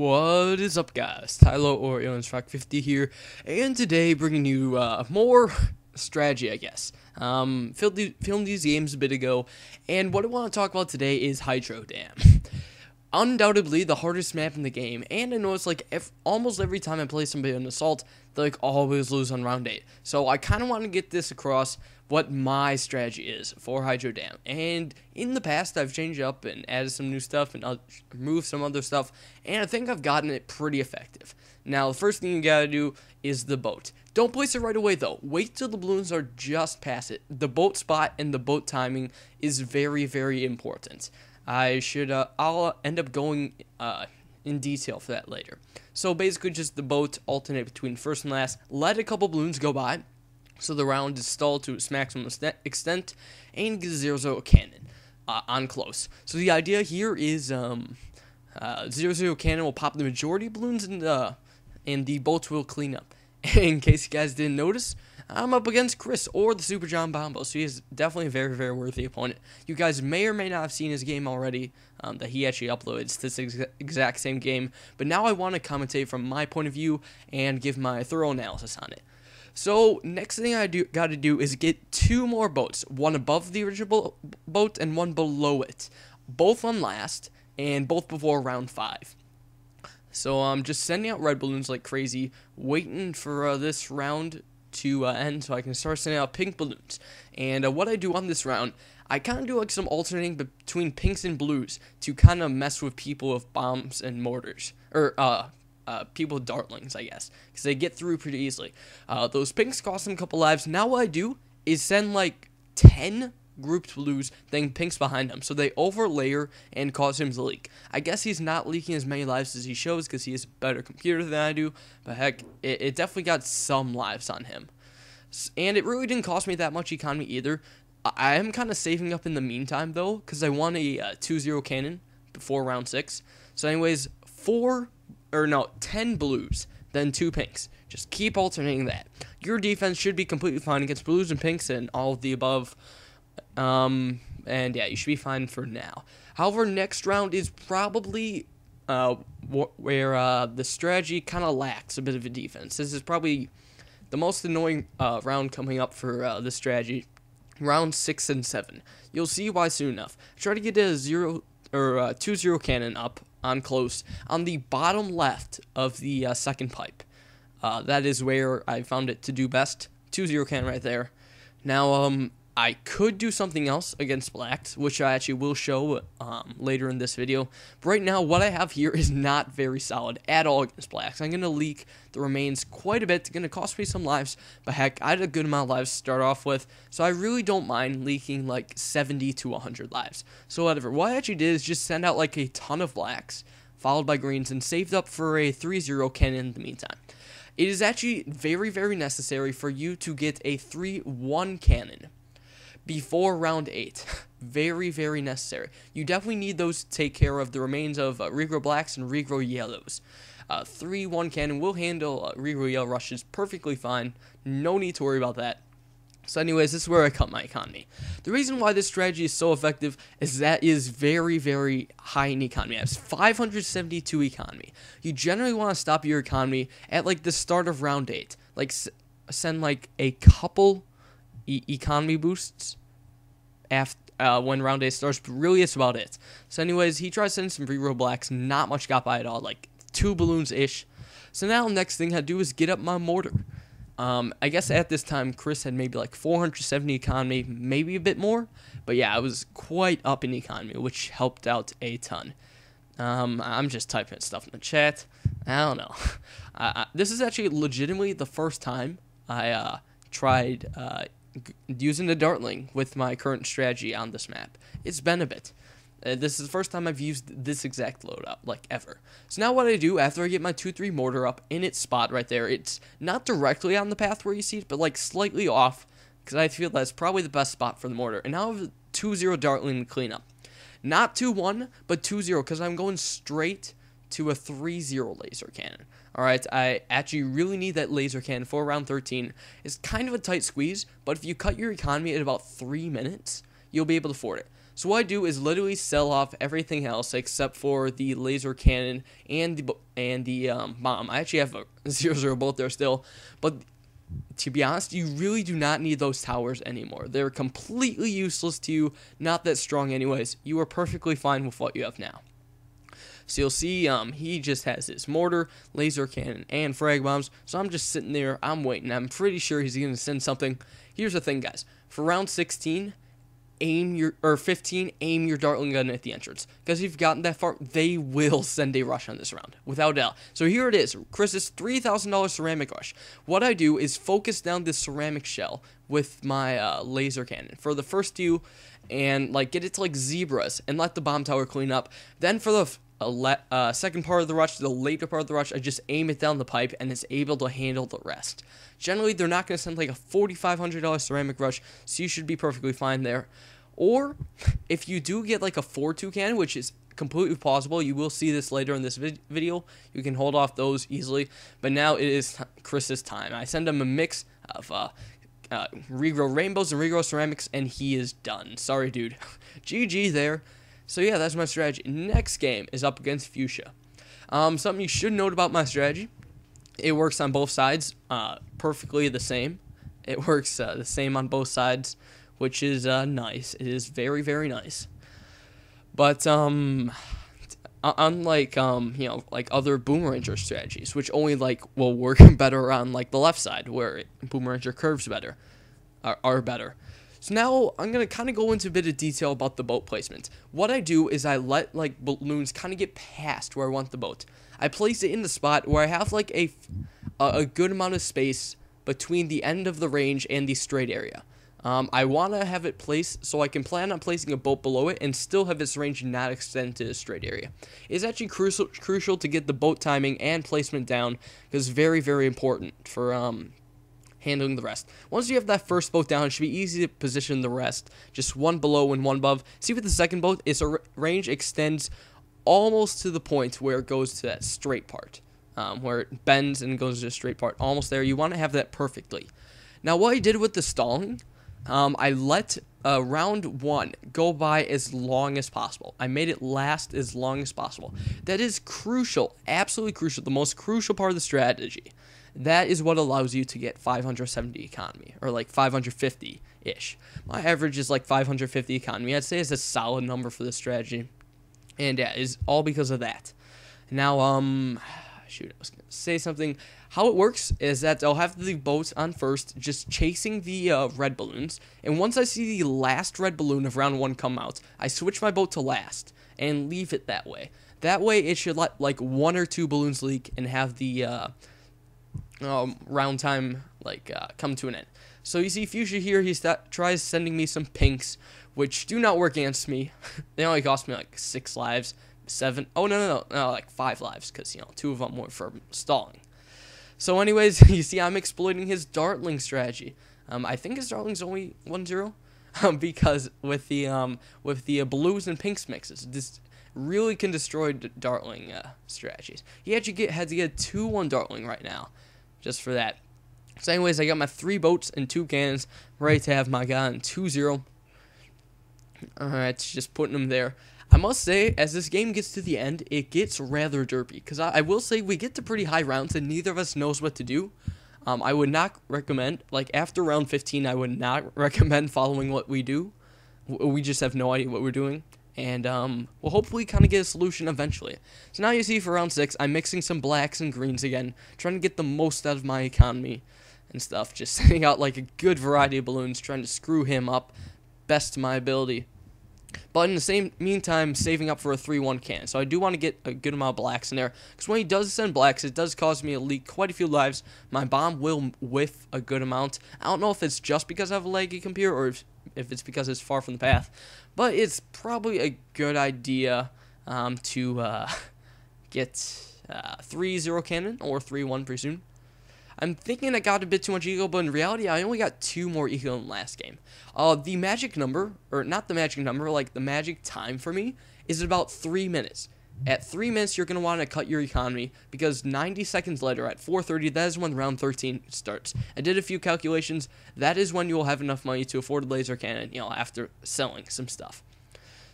What is up, guys? Tyler Oreo and Track 50 here, and today bringing you more strategy, I guess. Filmed these games a bit ago, and what I want to talk about today is Hydro Dam. Undoubtedly the hardest map in the game, and I know it's like almost every time I play somebody on Assault, they like always lose on round 8. So I kind of want to get this across what my strategy is for Hydro Dam. And in the past, I've changed up and added some new stuff and removed some other stuff, and I think I've gotten it pretty effective. Now, the first thing you gotta do is the boat. Don't place it right away though. Wait till the balloons are just past it. The boat spot and the boat timing is very, very important. I'll end up going in detail for that later. So basically just the boat alternate between first and last, let a couple balloons go by, so the round is stalled to its maximum extent, and get a 0-0 cannon on close. So the idea here is 0-0 cannon will pop the majority of balloons, and the boats will clean up. In case you guys didn't notice, I'm up against Chris, or the Super John Bombo, so he's definitely a very, very worthy opponent. You guys may or may not have seen his game already, that he actually uploaded. It's this exact same game, but now I want to commentate from my point of view and give my thorough analysis on it. So, next thing I got to do is get 2 more boats, one above the original boat and one below it, both on last, and both before round 5. So I'm just sending out red balloons like crazy, waiting for this round to end so I can start sending out pink balloons. And what I do on this round, I kind of do like some alternating between pinks and blues to kind of mess with people with bombs and mortars, or people with dartlings, I guess, because they get through pretty easily. Those pinks cost them a couple lives. Now what I do is send like 10 grouped blues, then pinks behind them, so they overlayer and cause him to leak. I guess he's not leaking as many lives as he shows because he has a better computer than I do, but heck, it definitely got some lives on him. And it really didn't cost me that much economy either. I am kind of saving up in the meantime though, because I want a 2-0 cannon before round 6. So anyways, 10 blues, then 2 pinks. Just keep alternating that. Your defense should be completely fine against blues and pinks and all of the above. And yeah, you should be fine for now. However, next round is probably where the strategy kind of lacks a bit of a defense. This is probably the most annoying round coming up for this strategy. Round 6 and 7. You'll see why soon enough. Try to get a 2-0 cannon up on close on the bottom left of the second pipe. That is where I found it to do best. 2-0 cannon right there. Now, I could do something else against blacks, which I actually will show later in this video. But right now, what I have here is not very solid at all against blacks. I'm going to leak the remains quite a bit. It's going to cost me some lives, but heck, I had a good amount of lives to start off with, so I really don't mind leaking like 70 to 100 lives. So whatever. What I actually did is just send out like a ton of blacks, followed by greens, and saved up for a 3-0 cannon in the meantime. It is actually very, very necessary for you to get a 3-1 cannon before round 8. Very, very necessary. You definitely need those to take care of the remains of regro blacks and regro yellows. 3-1 cannon will handle regro yellow rushes perfectly fine. No need to worry about that. So anyways, this is where I cut my economy. The reason why this strategy is so effective is that it is very, very high in economy. It has 572 economy. You generally want to stop your economy at like the start of round 8. Like send like a couple economy boosts after when round 8 starts, but really it's about it. So anyways, he tries sending some regro blacks, not much got by at all, like 2 balloons ish. So now next thing I do is get up my mortar. I guess at this time Chris had maybe like 470 economy, maybe a bit more, but yeah, I was quite up in economy, which helped out a ton. I'm just typing stuff in the chat. I don't know. This is actually legitimately the first time I tried using the dartling with my current strategy on this map. It's been a bit. This is the first time I've used this exact loadout, like, ever. So now what I do, after I get my 2-3 mortar up in its spot right there, it's not directly on the path where you see it, but, like, slightly off, because I feel that's probably the best spot for the mortar. And now I have a 2-0 dartling to clean up. Not 2-1, but 2-0, because I'm going straight to a 3-0 laser cannon. Alright, I actually really need that laser cannon for round 13. It's kind of a tight squeeze, but if you cut your economy at about 3 minutes, you'll be able to afford it. So what I do is literally sell off everything else except for the laser cannon and the bomb. I actually have a 0-0 bolt there still, but to be honest, you really do not need those towers anymore. They're completely useless to you, not that strong anyways. You are perfectly fine with what you have now. So you'll see he just has his mortar, laser cannon, and frag bombs. So I'm just sitting there, I'm waiting. I'm pretty sure he's going to send something. Here's the thing, guys. For round 16, 15, aim your Dartling gun at the entrance. Because if you've gotten that far, they will send a rush on this round, without doubt. So here it is, Chris's $3,000 ceramic rush. What I do is focus down this ceramic shell with my laser cannon for the first few, and like get it to like zebras, and let the bomb tower clean up. Then for the second part of the rush, the later part of the rush, I just aim it down the pipe, and it's able to handle the rest. Generally, they're not going to send like a $4,500 ceramic rush, so you should be perfectly fine there. Or, if you do get like a 4-2 cannon, which is completely plausible, you will see this later in this video, you can hold off those easily. But now it is Chris's time. I send him a mix of regrow rainbows and regrow ceramics, and he is done. Sorry, dude. GG there. So yeah, that's my strategy. Next game is up against Fuchsia. Something you should note about my strategy, it works on both sides perfectly the same. It works the same on both sides, which is nice. It is very, very nice. But unlike like other Boomeranger strategies, which only like will work better on like the left side, where Boomeranger curves better are better. So now I'm going to kind of go into a bit of detail about the boat placement. What I do is I let like balloons kind of get past where I want the boat. I place it in the spot where I have like a good amount of space between the end of the range and the straight area. I want to have it placed so I can plan on placing a boat below it and still have its range not extend to the straight area. It's actually crucial to get the boat timing and placement down, because it's very, very important for handling the rest. Once you have that first boat down, it should be easy to position the rest. Just one below and one above. See with the second boat, its range extends almost to the point where it goes to that straight part. Where it bends and goes to the straight part. Almost there. You want to have that perfectly. Now what I did with the stalling, I let round 1 go by as long as possible. I made it last as long as possible. That is crucial. Absolutely crucial. The most crucial part of the strategy. That is what allows you to get 570 economy, or like 550-ish. My average is like 550 economy. I'd say it's a solid number for this strategy. And yeah, it's all because of that. Now, shoot, I was going to say something. How it works is that I'll have the boat on first, just chasing the red balloons. And once I see the last red balloon of round 1 come out, I switch my boat to last and leave it that way. That way, it should let like 1 or 2 balloons leak and have the round time like come to an end. So you see Fuchsia here, he tries sending me some pinks, which do not work against me. They only cost me like 6 lives, 7. Oh no, like 5 lives, because 2 of them were for stalling. So anyways, you see I'm exploiting his Dartling strategy. I think his Dartling's only 1-0, because with the blues and pinks mixes, this really can destroy Dartling strategies. He actually had to get 2-1 Dartling right now, just for that. So anyways, I got my 3 boats and 2 cannons ready to have my guy on 2-0. Alright, just putting them there. I must say, as this game gets to the end, it gets rather derpy. Because I will say, we get to pretty high rounds and neither of us knows what to do. I would not recommend, like after round 15, I would not recommend following what we do. We just have no idea what we're doing. And we'll hopefully kind of get a solution eventually. So now you see for round 6, I'm mixing some blacks and greens again. Trying to get the most out of my economy and stuff. Just sending out like a good variety of balloons. Trying to screw him up best to my ability. But in the same meantime, saving up for a 3-1 cannon. So I do want to get a good amount of blacks in there. Because when he does send blacks, it does cause me to leak quite a few lives. My bomb will whiff a good amount. I don't know if it's just because I have a laggy computer or if it's because it's far from the path. But it's probably a good idea to get 3-0 cannon or 3-1 pretty soon. I'm thinking I got a bit too much ego, but in reality, I only got 2 more ego in the last game. The magic number, or not the magic number, like the magic time for me, is about 3 minutes. At 3 minutes, you're going to want to cut your economy, because 90 seconds later, at 4:30, that is when round 13 starts. I did a few calculations. That is when you will have enough money to afford a laser cannon, after selling some stuff.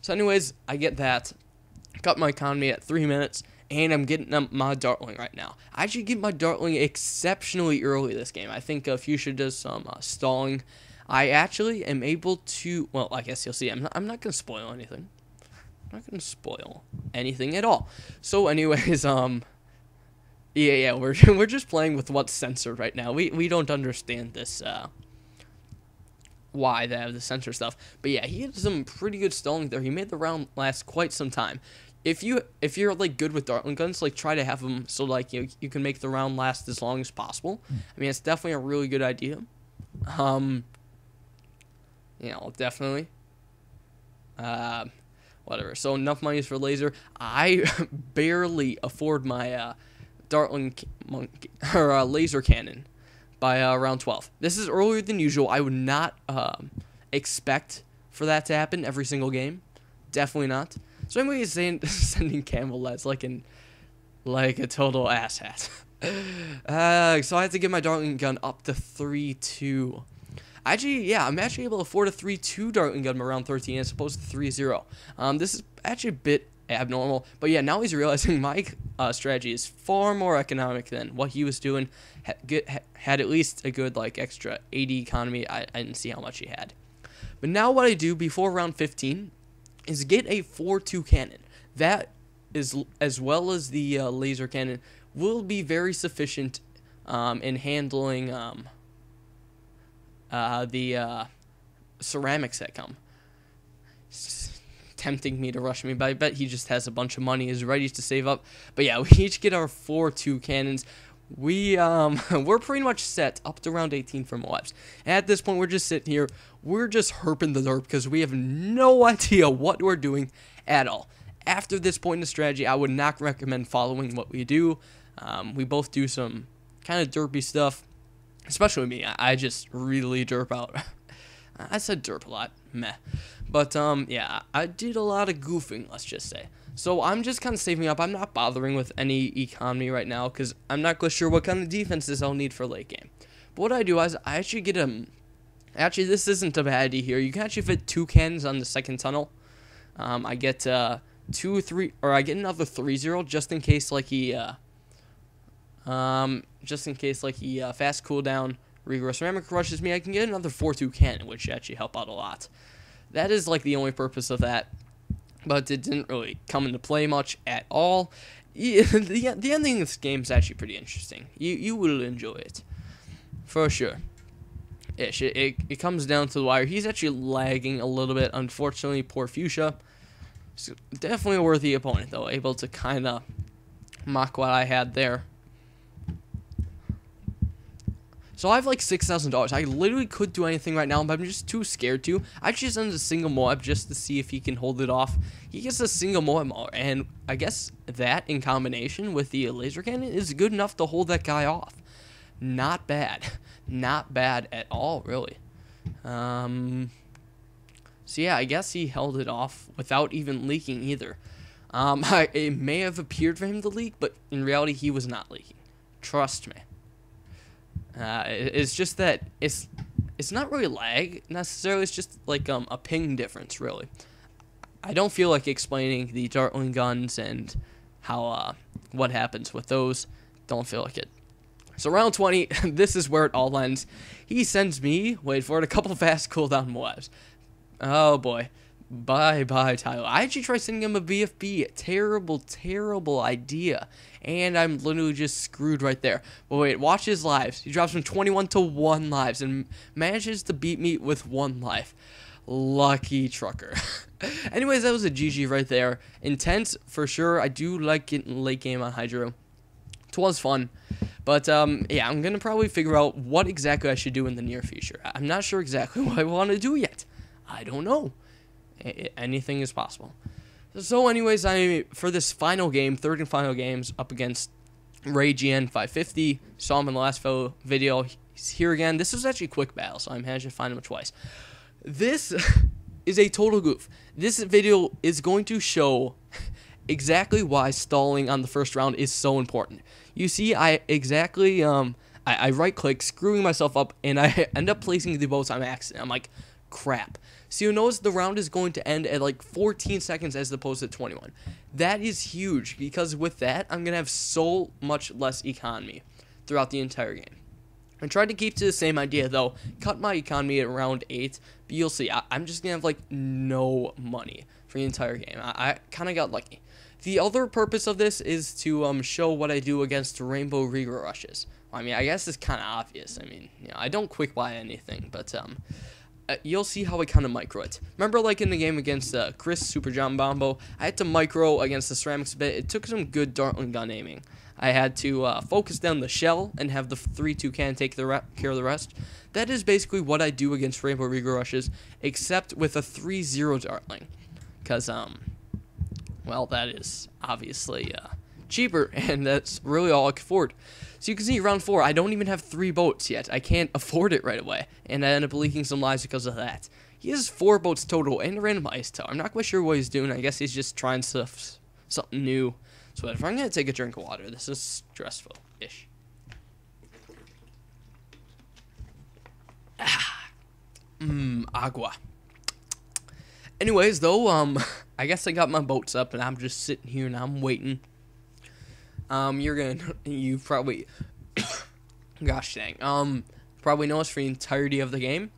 So anyways, I get that. Got my economy at 3 minutes, and I'm getting my Dartling right now. I actually get my Dartling exceptionally early this game. I think Fuchsia does some stalling. I actually am able to, well, I guess you'll see. I'm not going to spoil anything. I'm not going to spoil anything at all. So anyways, yeah, we're just playing with what's censored right now. We don't understand this, why they have the censor stuff. But yeah, he had some pretty good stalling there. He made the round last quite some time. If you're like good with Dartling guns, like try to have them so like you can make the round last as long as possible. I mean, it's definitely a really good idea. Definitely. Whatever. So enough money is for laser. I barely afford my Dartling laser cannon by round 12. This is earlier than usual. I would not expect for that to happen every single game. Definitely not. So anyways, sending Campbell that's like a total asshat. So I have to get my Dartling gun up to 3-2. Actually, yeah, I'm actually able to afford a 3-2 Dartling gun around 13 as opposed to 3-0. This is actually a bit abnormal, but yeah, now he's realizing my strategy is far more economic than what he was doing. Had at least a good like extra 80 economy. I didn't see how much he had, but now what I do before round 15 is get a 4-2 cannon. That is, as well as the laser cannon, will be very sufficient in handling the ceramics that come. It's tempting me to rush me, but I bet he just has a bunch of money, is ready to save up. But yeah, we each get our 4-2 cannons. We're pretty much set up to round 18 for Moabs. At this point, we're just sitting here. We're just herping the derp because we have no idea what we're doing at all. After this point in the strategy, I would not recommend following what we do. We both do some kind of derpy stuff, especially me. I just really derp out. I said derp a lot, meh. But yeah, I did a lot of goofing, let's just say. So I'm just kind of saving up. I'm not bothering with any economy right now because I'm not quite sure what kind of defenses I'll need for late game. But what I do is I actually get actually, this isn't a bad idea here. You can actually fit 2 cannons on the second tunnel. I get 2, 3, or I get another 3-0 just in case like he fast cooldown rigorous ceramic rushes me. I can get another 4-2 cannon, which actually help out a lot. That is like the only purpose of that, but it didn't really come into play much at all. The ending of this game is actually pretty interesting. You will enjoy it for sure. It comes down to the wire. He's actually lagging a little bit, unfortunately. Poor Fuchsia. He's definitely a worthy opponent, though, able to kind of mock what I had there. So I have like $6,000. I literally could do anything right now, but I'm just too scared to. I just send a single Moab just to see if he can hold it off. He gets a single Moab, and I guess that in combination with the laser cannon is good enough to hold that guy off. Not bad. Not bad at all, really. So yeah, I guess he held it off without even leaking either. It may have appeared for him to leak, but in reality, he was not leaking. Trust me. It's just that it's not really lag necessarily. It's just like a ping difference, really. I don't feel like explaining the Dartling guns and how what happens with those. Don't feel like it. So round 20, this is where it all ends. He sends me, wait for it, a couple fast cooldown Moabs. Oh boy. Bye-bye, Tyler. I actually tried sending him a BFB. Terrible, terrible idea. And I'm literally just screwed right there. But wait, watch his lives. He drops from 21 to 1 lives and manages to beat me with 1 life. Lucky trucker. Anyways, that was a GG right there. Intense, for sure. I do like getting late game on Hydro. It was fun. But, yeah, I'm going to probably figure out what exactly I should do in the near future. I'm not sure exactly what I want to do yet. I don't know. Anything is possible. So anyways, for this final game, third and final games up against Ray GN 550. Saw him in the last video. He's here again. This was actually a quick battle, so I managed to find him twice. This is a total goof. This video is going to show exactly why stalling on the first round is so important. You see, I right click, screwing myself up, and I end up placing the boats on accident. I'm like, crap. So you'll notice the round is going to end at like 14 seconds as opposed to 21. That is huge, because with that, I'm going to have so much less economy throughout the entire game. I tried to keep to the same idea, though. Cut my economy at around 8, but you'll see, I'm just going to have, like, no money for the entire game. I kind of got lucky. The other purpose of this is to show what I do against rainbow regrow rushes. I mean, I guess it's kind of obvious. I mean, you know, I don't quick buy anything, but you'll see how I kind of micro it. Remember, like in the game against Chris Super John Bombo, I had to micro against the ceramics a bit. It took some good Dartling gun aiming. I had to focus down the shell and have the 3-2 can take care of the rest. That is basically what I do against rainbow regrow rushes, except with a 3-0 Dartling, because well, that is obviously cheaper, and that's really all I can afford. So you can see round 4, I don't even have 3 boats yet. I can't afford it right away, and I end up leaking some lives because of that. He has 4 boats total and a random ice tower. I'm not quite sure what he's doing. I guess he's just trying something new. So if I'm going to take a drink of water, this is stressful-ish. Agua. Anyways, though, I guess I got my boats up, and I'm just sitting here, and I'm waiting. You probably, gosh dang, probably noticed for the entirety of the game,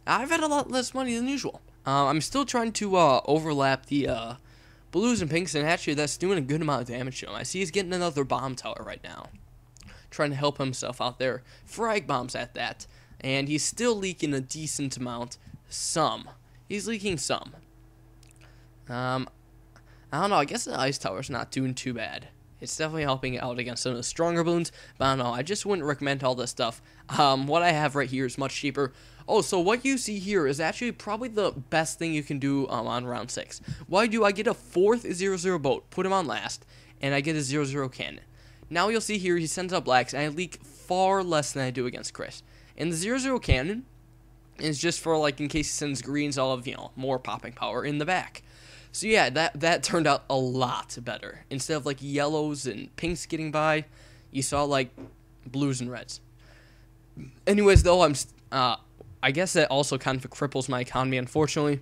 I've had a lot less money than usual. I'm still trying to, overlap the, Blues and Pinks, and actually that's doing a good amount of damage to him. I see he's getting another bomb tower right now, trying to help himself out there. Frag bombs at that, and he's still leaking a decent amount. He's leaking some. I don't know, I guess the ice tower's not doing too bad. It's definitely helping out against some of the stronger balloons, but I don't know, I just wouldn't recommend all this stuff. What I have right here is much cheaper. Oh, so what you see here is actually probably the best thing you can do on round 6. What I do, I get a 4th 0-0 boat, put him on last, and I get a 0-0 cannon. Now you'll see here, he sends out blacks, and I leak far less than I do against Chris. And the 0-0 cannon is just for, like, in case he sends greens, I'll have, you know, more popping power in the back. So yeah, that turned out a lot better. Instead of, like, yellows and pinks getting by, you saw, like, blues and reds. Anyways, though, I guess that also kind of cripples my economy, unfortunately.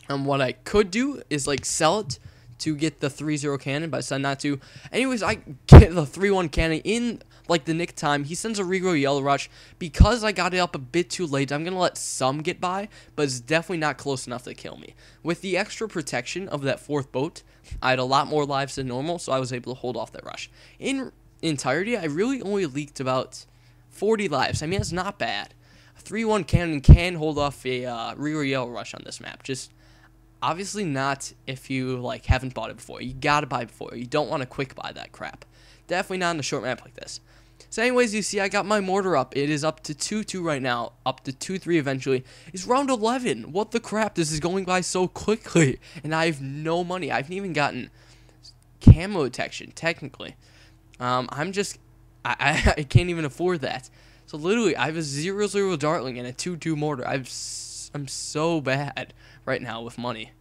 What I could do is, like, sell it to get the 3-0 cannon, but I decided not to. Anyways, I get the 3-1 cannon in, like, the nick time. He sends a regrow yellow rush. Because I got it up a bit too late, I'm going to let some get by, but it's definitely not close enough to kill me. With the extra protection of that 4th boat, I had a lot more lives than normal, so I was able to hold off that rush. In entirety, I really only leaked about 40 lives. I mean, it's not bad. A 3-1 cannon can hold off a regrow yellow rush on this map. Just obviously not if you, like, haven't bought it before. You gotta buy it before. You don't want to quick buy that crap. Definitely not in a short map like this. So anyways, you see I got my mortar up. It is up to 2-2 right now, up to 2-3 eventually. It's round 11. What the crap? This is going by so quickly, and I have no money. I haven't even gotten camo detection, technically. I can't even afford that. So literally, I have a 0-0 Dartling and a 2-2 mortar. I'm so bad right now with money.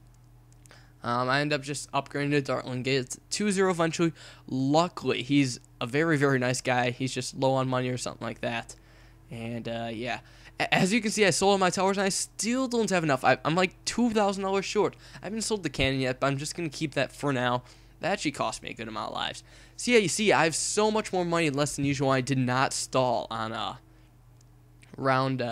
I end up just upgrading to Dartling, get 2-0 eventually. Luckily, he's a very, very nice guy. He's just low on money or something like that. And, yeah. As you can see, I sold my towers, and I still don't have enough. I'm like $2,000 short. I haven't sold the cannon yet, but I'm just going to keep that for now. That actually cost me a good amount of lives. So, yeah, you see, I have so much more money less than usual. I did not stall on round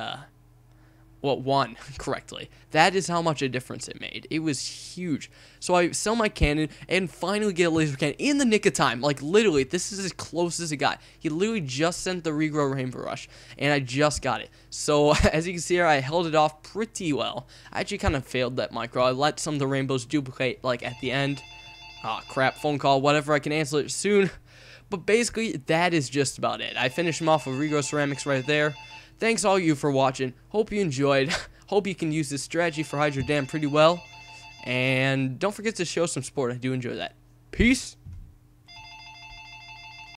1 correctly. That is how much a difference it made. It was huge. So I sell my cannon and finally get a laser cannon in the nick of time. Like, literally, this is as close as it got. He literally just sent the regrow rainbow rush, and I just got it. So, as you can see here, I held it off pretty well. I actually kind of failed that micro. I let some of the rainbows duplicate, like, at the end. Ah, crap, phone call, whatever, I can answer it soon. But basically, that is just about it. I finished him off with regrow ceramics right there. Thanks all you for watching. Hope you enjoyed. Hope you can use this strategy for Hydro Dam pretty well. And don't forget to show some support. I do enjoy that. Peace.